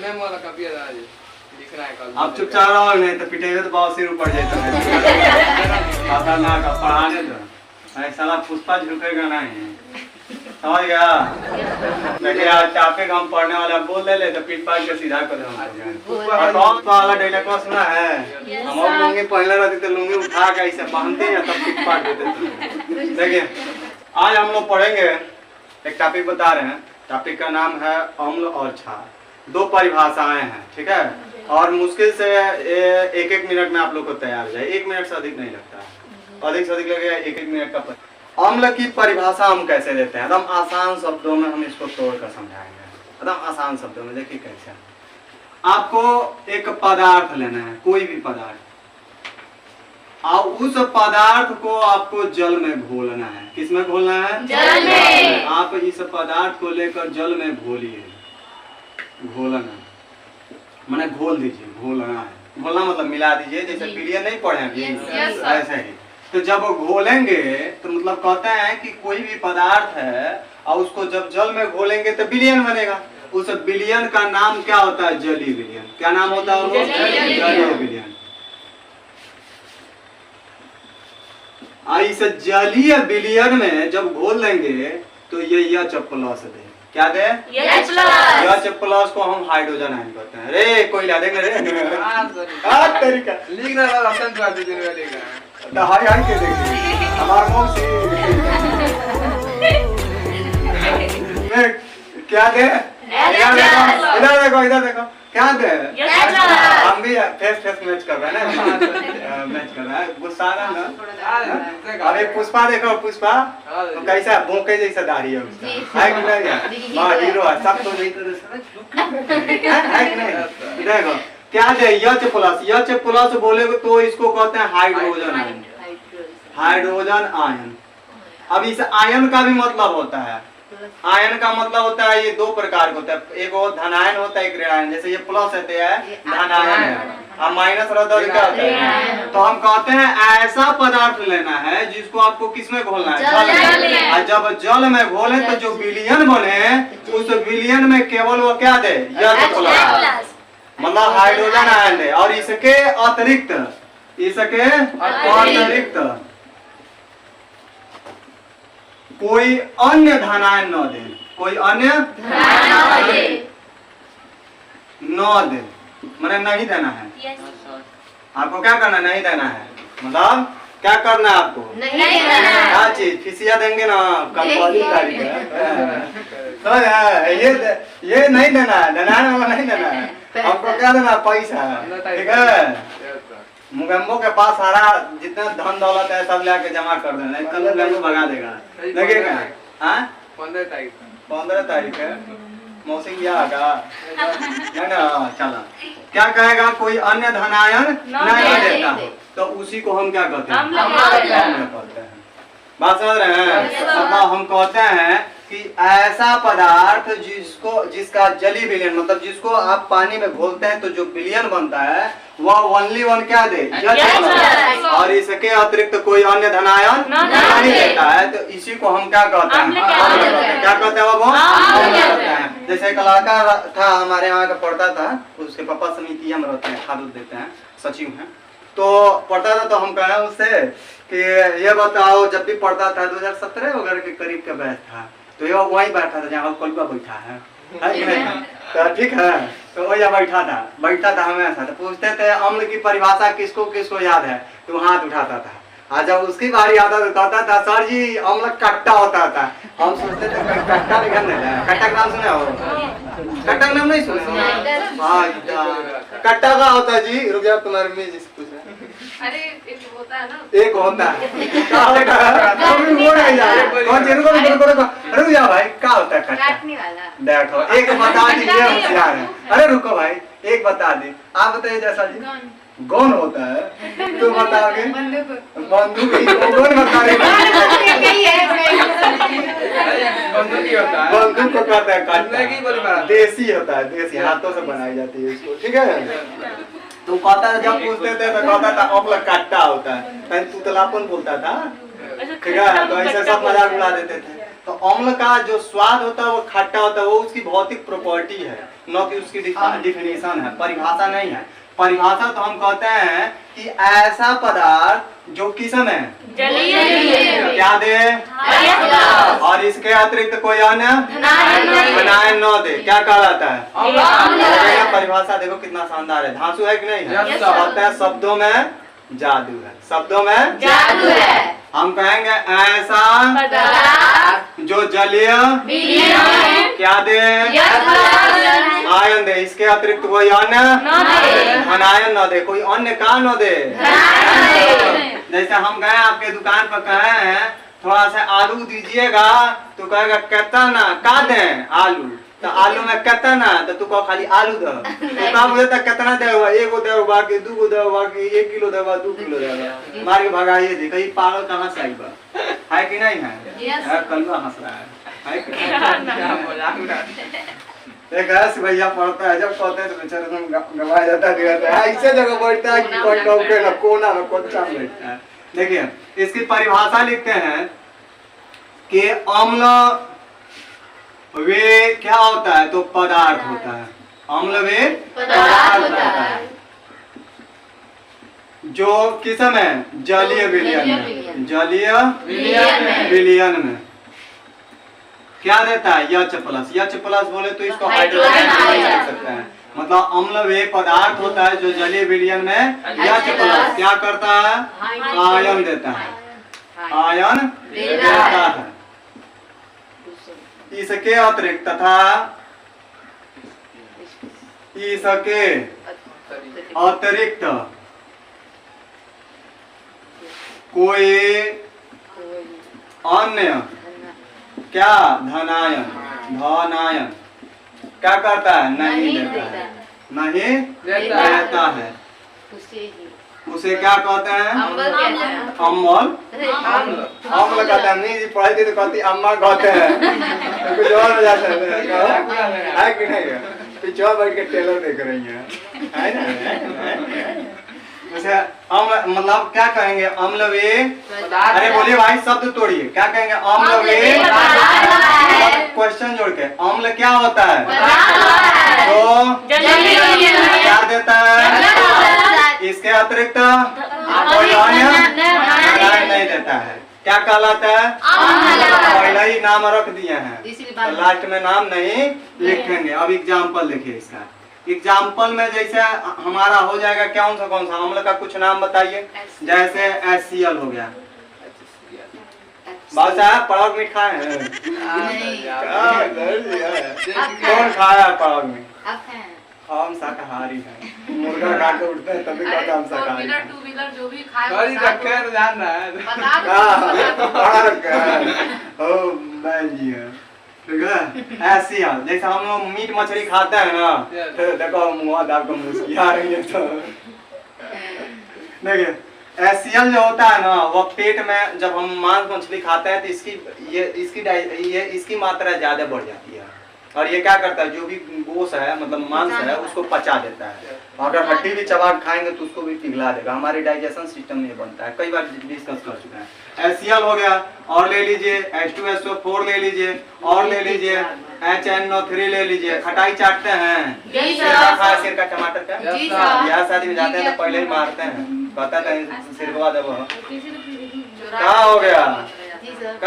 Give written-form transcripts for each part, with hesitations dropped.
मैं वाला काफी है लिख रहा है कल। आप चुपचाप रहो, नहीं तो पिटेंगे तो बहुत सिर ऊपर जाता है। खतरनाक है पढ़ाने तो ऐसा साला पुष्पा झुकेगा नहीं, समझ गया? देखिए आज टॉपिक हम पढ़ने वाला बोल ले तो पीट पाट के सीधा कर देंगे। कौन वाला डायलॉग सुना है? हम और लुंगी पहले रहते तो लुंगी उठा के ऐसे बांधते हैं तब पीट पाट देते थे। देखिए आज हम लोग पढ़ेंगे, एक टॉपिक बता रहे हैं। टॉपिक का नाम है अम्ल और क्षार। दो परिभाषाएं हैं, ठीक है? और मुश्किल से एक एक मिनट में आप लोग को तैयार हो जाए। 1 मिनट से अधिक नहीं लगता है, अधिक से अधिक लगेगा 1 मिनट का। अम्ल की परिभाषा हम कैसे देते हैं? एकदम आसान शब्दों में हम इसको तोड़ कर समझाएंगे, एकदम आसान शब्दों में। देखिए कैसे, आपको एक पदार्थ लेना है, कोई भी पदार्थ, और उस पदार्थ को आपको जल में घोलना है। किस में घोलना है? जल में। आप इस पदार्थ को लेकर जल में घोलिए, घोलना माने घोल दीजिए, घोलना है। घोलना मतलब मिला दीजिए, जैसे विलियन नहीं पढ़े अभी, ऐसे ही। तो जब घोलेंगे तो मतलब कहते हैं कि कोई भी पदार्थ है और उसको जब जल में घोलेंगे तो विलियन बनेगा। उस विलियन का नाम क्या होता है? जलीय विलियन। क्या नाम होता है? जलीय विलियन। इस जलीय विलियन में जब घोल लेंगे तो ये H+ दे। क्या दे? H+ को हम हाइड्रोजन आयन कहते हैं। रे कोई ला देंगे रे। तरीका लिख रहा है ऑप्शन कर दीजिए लिखा। हाय हाय के देखिए हमार मुंह से क्या दे? इधर देखो, इधर देखो, क्या दे? हम भी फेस मैच कर रहे हैं ना, मैच कर रहे हैं। गुस्सा आ रहा है ना? अरे पुष्पा देखो, पुष्पा तो कैसा भूखे जैसा दाढ़ी है उसका, है कि नहीं? वाह हीरो है, सब तो नहीं है कि नहीं? देखो क्या दे? H+ बोलेगे तो इसको कहते हैं हाइड्रोजन आयन। Hydrogen ion. अब इस आयन का भी मतलब होता है, आयन का मतलब होता है ये 2 प्रकार का होता है। एक वो धनायन होता है, एक ऋणायन। जैसे ये प्लस होते हैं धनायन है, और माइनस रहता है क्या होता है? तो हम कहते हैं ऐसा पदार्थ लेना है जिसको आपको किसमें घोलना है? जल में। और जब जल में घोले तो जो विलियन बने उस विलियन में केवल वो क्या दे? H+, मतलब हाइड्रोजन आयन दे। और इसके अतिरिक्त कोई अन्य धनायन न दे, कोई अन्य न दे, मैंने नहीं देना है। आपको क्या करना? नहीं देना है। मतलब क्या करना है आपको? नहीं देना है। क्या चीज? फिसिया देंगे ना कल वाली तारीख है। ये नहीं देना है, धनायन वाला नहीं देना है। आपको क्या देना? पैसा, ठीक है? मुगम्बो के पास सारा जितना धन दौलत है सब लेके जमा कर देना, कल मुगम्बो भगा देगा। लगेगा? हाँ 15 तारीख है, मौसम क्या आगा है ना? चला क्या कहेगा? कोई अन्य धनायन नहीं देता हो तो उसी को हम क्या कहते हैं? बात समझ रहे हैं? मतलब हम कहते हैं कि ऐसा पदार्थ जिसका जलीय विलियन, मतलब जिसको आप पानी में घोलते हैं तो जो विलियन बनता है वह ओनली वन क्या दे? H+। और इसके अतिरिक्त कोई अन्य धनायन नहीं देता है तो इसी को हम क्या कहते हैं? क्या कहते हैं? वो अम्ल कहते हैं। जैसे एक लड़का था हमारे यहाँ का, पढ़ता था, उसके पापा समितिया में रहते हैं, खाद देते हैं, सचिव हैं। तो पढ़ता था तो हम कहे उससे कि ये बताओ, जब भी पढ़ता था 2017 वगैरह के करीब का बैच था तो ये वहीं बैठा था जहाँ कलुआ बैठा है कि नहीं? तो ठीक है, तो वही बैठा था हमेशा। तो पूछते थे अम्ल की परिभाषा किसको किसको याद है, तो हाथ उठाता था। और जब उसकी बारी आता तो कहता था सर जी अम्ल कट्टा होता था। हम सोचते थे कट्टा कट्टा का नाम सुना हो? कट्टा का नाम नहीं सुना? कट्टा का होता है जी, रुक जाओ तुम्हारे में जिस पूछ रहे। अरे एक होता है ना, एक होता है रुक जाओ भाई, क्या होता है कट्टा? देखो एक बता दीजिए, होशियार है। अरे रुको भाई, एक बता दी, आप बताइए जैसा जी। गौन होता है तो बताओगे? बंदूक ही कौन बता रहे? बंदूक को कहते हैं कट्टा, देसी होता है, देसी हाथों से बनाई जाती है इसको, ठीक है? तो कहता है, जब पूछते थे तो कहता था अम्ल कट्टा होता है, तुतलापन बोलता था, ठीक है? तो ऐसे सब मजाक उड़ा देते थे। तो अम्ल का जो स्वाद होता है वो खट्टा होता है, वो उसकी भौतिक प्रॉपर्टी है। न कि उसकी डिफिनेशन है, परिभाषा नहीं है। परिभाषा तो हम कहते हैं कि ऐसा पदार्थ जो किस्म है क्या दे और इसके अतिरिक्त कोई अन्य बनाए न दे, क्या कहलाता है? परिभाषा देखो कितना शानदार है, धांसू है कि नहीं है? कहते हैं शब्दों में जादू है, शब्दों में जादू है। हम कहेंगे ऐसा जो जलीय क्या दे आयन दे, इसके अतिरिक्त कोई अन्य अनायन न दे, कोई अन्य का न दे। जैसे हम गए आपके दुकान पर कहे हैं थोड़ा सा आलू दीजिएगा तो कहेगा कितना का दें आलू, तो आलू में कितना तो तू कहो खाली आलू दो, तो का बोले तो कितना देगा, एगो देगा कि दूगो देगा कि 1 किलो देगा 2 किलो देगा, मार के भगाइए दे। कहीं पागल कहाँ से आई बा है कि नहीं है? कलवा हंस रहा है कि नहीं? एक ऐसे भैया पढ़ता है, जब कहते हैं तो बेचारे तुम गवाया जाता है, ऐसे जगह बैठता है कि कोई नौके न कोना में कोचा में बैठता है। देखिए इसकी परिभाषा लिखते हैं कि अम्ल वे क्या होता है, तो पदार्थ होता है। अम्ल वे पदार्थ होता है जो किस्म है जलीय विलयन में, जलीय विलयन में क्या देता है H प्लस बोले तो इसको हाइड्रोजन लिख सकते हैं। मतलब अम्ल वे पदार्थ होता है जो जलीय विलयन में H प्लस क्या करता है, आयन देता है, आयन देता है। इसके अतिरिक्त तथा इसके अतिरिक्त कोई अन्य क्या धनायन क्या करता है, नहीं देता है, नहीं देता है। उसे क्या कहते हैं, अम्ल कहते हैं। नहीं जी पढ़ाई थी तो कहती अम्मा कहते हैं, कुछ और मजा है कि नहीं? पीछे बैठ के टेलर देख रही है ना? उसे अम्ल मतलब क्या कहेंगे, अम्ल वे, अरे बोलिए भाई शब्द तोड़िए, क्या कहेंगे, अम्ल वे क्वेश्चन जोड़ के, अम्ल क्या होता है, तो क्या देता है, इसके अतिरिक्त कोई अन्य नहीं देता है, क्या कहलाता है, पहले ही नाम रख दिए हैं तो लास्ट में नाम नहीं लिखेंगे। अब एग्जाम्पल देखिए इसका, एग्जाम्पल में जैसे हमारा हो जाएगा कौन सा अम्ल का कुछ नाम बताइए। जैसे HCl हो गया, बात साहब पराग मीट खाए हैं? कौन खाया पराग मीट? हम शाकाहारी हैं, मुर्गा खा के उठते हैं तभी कहते हैं हम शाकाहारी हैं। 2 व्हीलर जो भी खाए गाड़ी रखे हैं तो जान रहा है, बड़ा रखा है ओ मैं जी है, ठीक है। ऐसी है जैसे हम लोग मीट मछली खाते हैं ना, तो देखो मुँह दाब को मुस्किया रही है, तो देखिए HCl जो होता है ना वो पेट में जब हम मांस मछली खाते हैं तो इसकी मात्रा ज्यादा बढ़ जाती है, और ये क्या करता है, जो भी गोश्त है मतलब मांस है उसको पचा देता है। अगर हड्डी भी चबा खाएंगे तो उसको भी पिघला देगा, हमारे डाइजेशन सिस्टम में बनता है, कई बार डिस्कस कर चुके हैं। HCl हो गया, और ले लीजिए H2SO4 ले लीजिए, और ले लीजिए HNO3 ले लीजिए। खटाई चाटते हैं, सिरका खाए, सिरका टमाटर का, ब्याह शादी में जाते हैं तो पहले ही मारते हैं, पता नहीं सिरकवा दे। क्या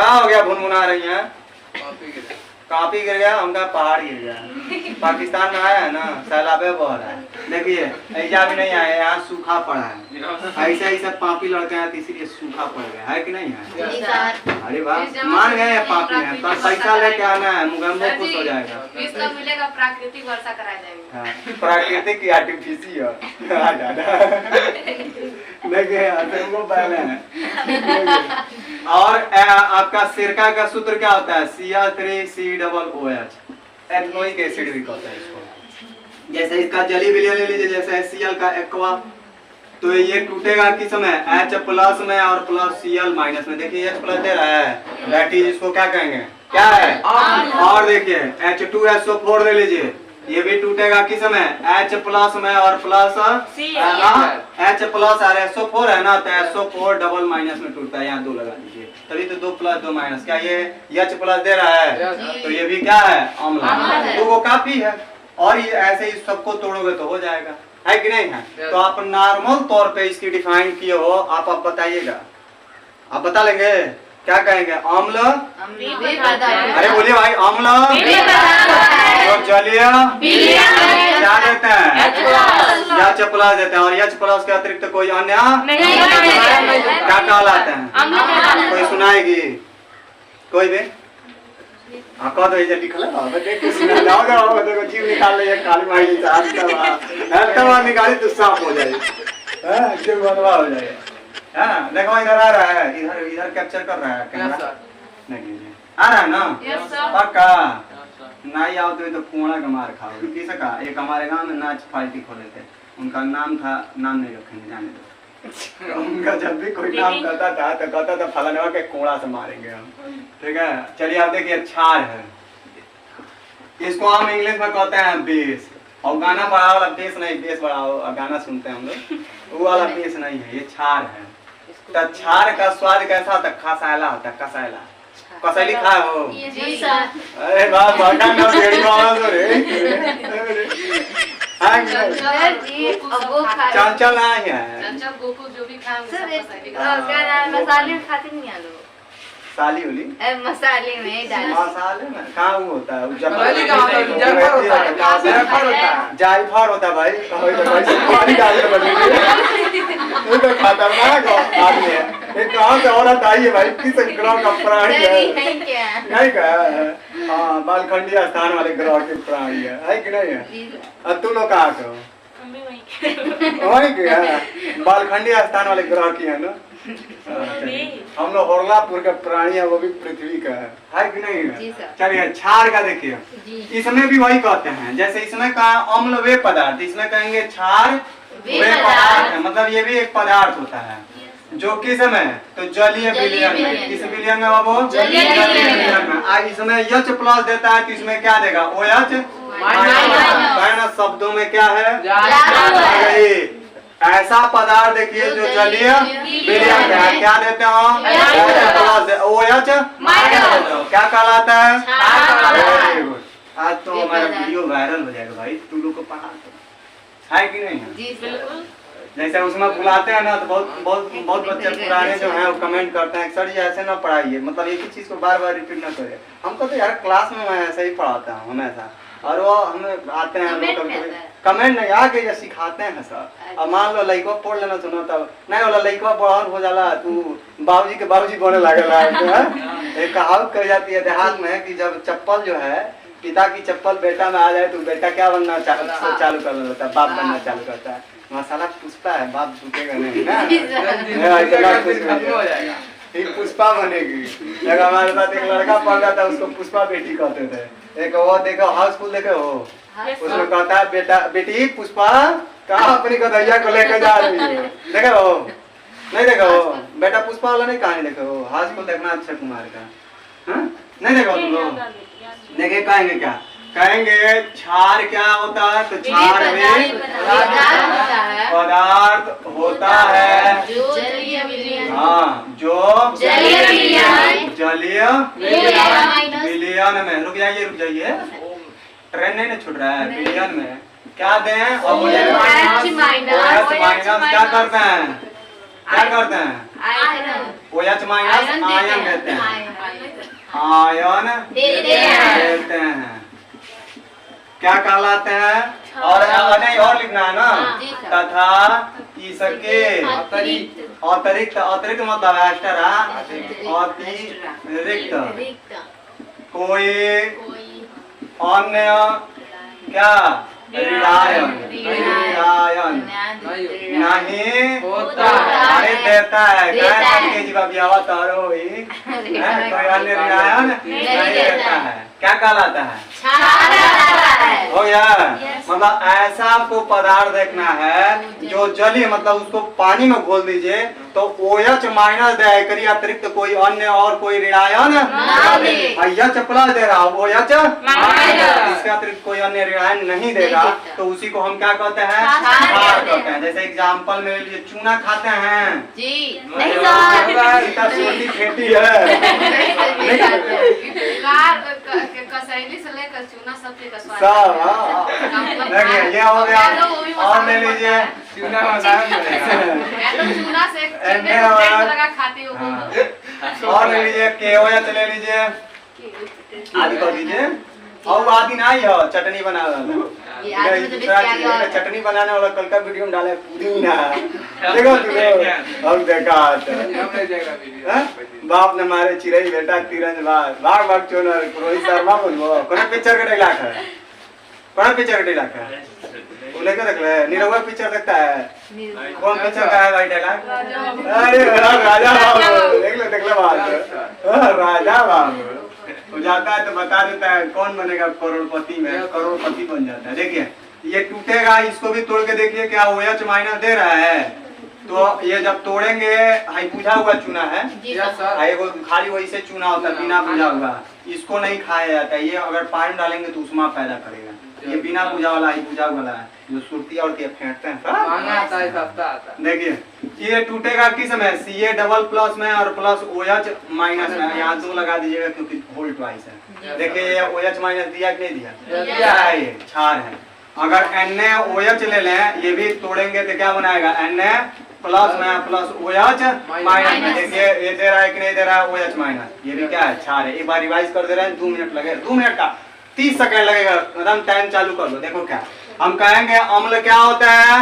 हो गया भुनभुना रही है, काफी गिर गया, उनका पहाड़ गिर गया। पाकिस्तान में आया है ना, सैलाबे बह रहा है, देखिए ऐसा भी नहीं आया, यहाँ सूखा पड़ा है, ऐसे पापी लड़के हैं तो इसीलिए सूखा पड़ गया है कि नहीं है? अरे वाह मान गए पापी हैं, पर पैसा लेके आना है, मुगम्बो खुश हो जाएगा। इसका मिलेगा, प्राकृतिक वर्षा कराया जाएगा। प्राकृतिक की आर्टिफिशियल देखिए तुमको पहले है। और आपका सिरका का सूत्र क्या होता है, Cl3COOH, एथनोइक एसिड भी कहते हैं इसको। जैसे इसका जली विलयन ले लीजिए, जैसे HCl का एक्वा, तो ये टूटेगा किस में, H प्लस में और प्लस Cl माइनस में। देखिए H प्लस दे रहा है, दैट इज इसको क्या कहेंगे, क्या है, और देखिए H2SO4 ले लीजिए, ये भी टूटेगा किस में, H प्लस में और प्लस H प्लस और SO4 है ना, तो SO4 डबल माइनस में टूटता है, यहाँ 2 लगा दीजिए, तभी तो 2 प्लस 2 माइनस, क्या ये H प्लस दे रहा है, तो ये भी क्या है, अम्ल। 2 काफी है, और ये ऐसे ही सबको तोड़ोगे तो हो जाएगा, है कि नहीं है? तो आप नॉर्मल तौर पे इसकी डिफाइन किए हो, आप बताइएगा, आप बता लेंगे क्या कहेंगे? अम्ल, अरे बोलिए भाई, अम्ल और जलीय क्या देते हैं? एच प्लस देते हैं। और एच प्लस के अतिरिक्त कोई अन्य क्या कहलाते हैं? कोई सुनाएगी? कोई भी कह दो जल्दी देखो जीव निकाल ले काली माई निकाली तो साफ हो जाएगी, बनवा हो जाएगा। देखो इधर आ रहा है, इधर इधर कैप्चर कर रहा है कैमरा, नहीं आ रहा है ना? पक्का नहीं आओ तो कोड़ा का मार खाओगे। किसी का एक हमारे गांव में नाच पार्टी खोले थे, उनका नाम था, नाम नहीं रखेंगे जाने दो। उनका जब भी कोई नाम करता था तो कहता था फलाना के कोड़ा से मारेंगे हम, ठीक है? चलिए आप देखिए, छार है, इसको हम इंग्लिश में कहते हैं बेस। और गाना बड़ा वाला बेस नहीं, बेस बड़ा गाना सुनते हैं हम लोग, वो वाला बेस नहीं है, ये छार है। तो छार का स्वाद कैसा होता है? खसायला होता है, कसैला। कसैली खाए हो? अरे वाह, बाका ना बेड़ी वाला तो रे। चंचल नहीं है, गोकू जो भी खाए मसाले खाते नहीं आलू साली होली मसाले में डाल, मसाले में कहाँ वो होता है? जायफल होता है भाई, खतरनाक आदमी है। एक कहाँ से औरत आई है भाई, किस ग्रह का प्राणी है? नहीं क्या? हाँ, बालखंडी स्थान वाले ग्रह के प्राणी है कि नहीं है? अब तुम लोग कहाँ के हो? वही क्या? बालखंडी स्थान वाले ग्रह की है ना? हम लोग होरलापुर का प्राणी है, वो भी पृथ्वी का है कि नहीं है? चलिए क्षार का देखिए, इसमें भी वही कहते हैं, जैसे इसमें कहा अम्ल वे पदार्थ, इसमें कहेंगे क्षार वे पदार्थ है, मतलब ये भी एक पदार्थ होता है जो किस में? तो जलीय विलयन में। किस विलयन में बाबू? जलीय विलयन में। इसमें यच प्लस देता है तो इसमें क्या देगा? OH minus. शब्दों में क्या है? ऐसा पदार्थ देखिए जो जलीय विलयन में है, क्या देते हैं? OH क्या कहलाता है? आज तो हमारा वीडियो वायरल हो जाएगा भाई, तू लोग को पढ़ा है कि नहीं है? जी बिल्कुल। जैसे उसमें बुलाते हैं ना तो बहुत बच्चे पुराने जो हैं वो कमेंट करते हैं सर जी ऐसे ना पढ़ाइए, मतलब एक ही चीज को बार बार रिपीट ना करें। हमको तो यार क्लास में मैं ऐसे ही पढ़ाता हूँ हमेशा, और वो हमें आते हैं कमेंट नहीं आके ये सिखाते हैं सर। अब मान लो लड़का पढ़ लेना सुनो तब नहीं वाला लड़का बड़न हो जाला, तू बाबूजी के बाबूजी बोलने लगेगा। एक कहावत कही जाती है देहात में कि जब चप्पल जो है पिता की चप्पल बेटा में आ जाए तो बेटा क्या बनना चालू कर लेता है? बाप बनना चालू करता है। मसाला पुष्पा है, बाप झुकेगा नहीं ना, पुष्पा बनेगी। जब हमारे साथ एक लड़का पढ़ रहा था उसको पुष्पा बेटी कहते थे। एक वो देखो हाउसफुल देखे हो, उसमें कहता है बेटा बेटी पुष्पा कहाँ अपनी गदैया को लेकर जा रही है? देखे हो? नहीं देखा हो? बेटा पुष्पा वाला नहीं कहानी देखे हो? हाउसफुल देखना अक्षय कुमार का, नहीं देखा तुम लोग? देखे कहेंगे क्या? कहेंगे क्षार क्या होता है? तो क्षार में पदार्थ होता है, हाँ, जो जलीय विलयन में। रुक जाइए, ट्रेन नहीं ना छूट रहा है। विलयन में क्या दें? और माइनस क्या करते हैं? OH माइनस आयन देते हैं, आयन देते हैं, क्या कहलाते हैं? और नहीं और लिखना है ना, तथा इसके अतिरिक्त मतलब एक्स्ट्रा अतिरिक्त कोई अन्य क्या ऋणायन नहीं होता है, देता है। कोई अन्य ऋणायन नहीं देता है, क्या कहलाता है? हो गया। मतलब ऐसा आपको पदार्थ देखना है जो जलीय, मतलब उसको पानी में घोल दीजिए तो OH माइनस दे करिए, अतिरिक्त कोई अन्य और कोई ऋणायन यच प्लस दे रहा हो, OH इसके अतिरिक्त कोई अन्य ऋणायन नहीं देगा, तो उसी को हम क्या कहते हैं? क्षार कहते हैं। जैसे एग्जाम्पल एग्जाम्पल में ले लीजिए, चूना खाते हैं जी नहीं सर सीता सोटी खेती है नहीं खाते हैं। कार कसैली से लेकर चूना सब चीज का स्वाद सब है। हाँ। देखिए ये हो गया, और ले लीजिए चूना मसाला मिलेगा। मैं तो चूना से एने चीनी और- से लगा खाती हूँ हाँ। और ले लीजिए केवया तो ले लीजिए, आदि कर दीजिए, और आदि नहीं है चटनी बनाने वाला, ये आज में तो बेच के आ गया और चटनी बनाने वाला कल का वीडियो में डाले पुदीना, देखो तुम और देखा हम ले जाएगा वीडियो। हाँ? बाप ने मारे चिड़ई बेटा तीरंज भाग भाग चोनर रोहित शर्मा बोलबो कोना पिक्चर के डायलॉग है, कोना पिक्चर का डायलॉग है वो लेकर देख ले, निरहुआ पिक्चर देखता है, कौन पिक्चर का है भाई डायलॉग? अरे राजा बाबू देख ले बात, राजा बाबू हो जाता है तो बता देता है कौन बनेगा करोड़पति में, करोड़पति बन जाता है। देखिए ये टूटेगा, इसको भी तोड़ के देखिए क्या OH माइनस दे रहा है, तो ये जब तोड़ेंगे, हाई पूजा हुआ चूना है, जी यस सर सर। वो खाली वही से चूना होता है, बिना पूजा हुआ, इसको नहीं खाया जाता है। ये अगर पानी डालेंगे तो उष्मा पैदा करेगा, ये बिना पूजा वाला हाई पूजा वाला है, जो सुरती और फेंटते हैं सब। महंगा आता है, सस्ता आता है। देखिए ये टूटेगा किस में, Ca डबल प्लस में और प्लस OH माइनस में, यहाँ 2 लगा दीजिएगा क्योंकि होल ट्वाइस है। देखिए ये OH माइनस दिया कि नहीं दिया, दिया है, ये क्षार है। अगर NaOH ले लें, ये भी तोड़ेंगे तो क्या बनाएगा, Na प्लस में प्लस OH माइनस में। देखिए ये दे रहा है कि नहीं दे रहा है OH माइनस, ये भी क्या है, क्षार है। एक बार रिवाइज कर दे रहे हैं, 2 मिनट लगेगा, 2 मिनट का 30 सेकंड लगेगा, एकदम टाइम चालू कर दो। देखो क्या हम कहेंगे, अम्ल क्या होता है,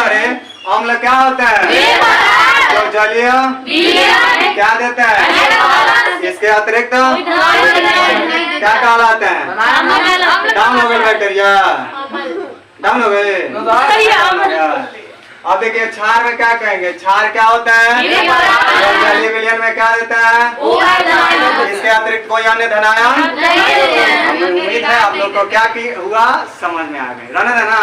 अरे अम्ल क्या होता है, तो जलीय क्या देता है, इसके अतिरिक्त क्या कहलाते हैं, डाउन हो गए बैक्टीरिया, डाउन हो गए। अब देखिए क्षार में क्या कहेंगे, क्षार क्या होता है, जलीय विलयन में क्या देता है, इसके अतिरिक्त कोई अन्य धनायन। उम्मीद है आप लोग को क्या हुआ समझ में आ गए, रहने देना।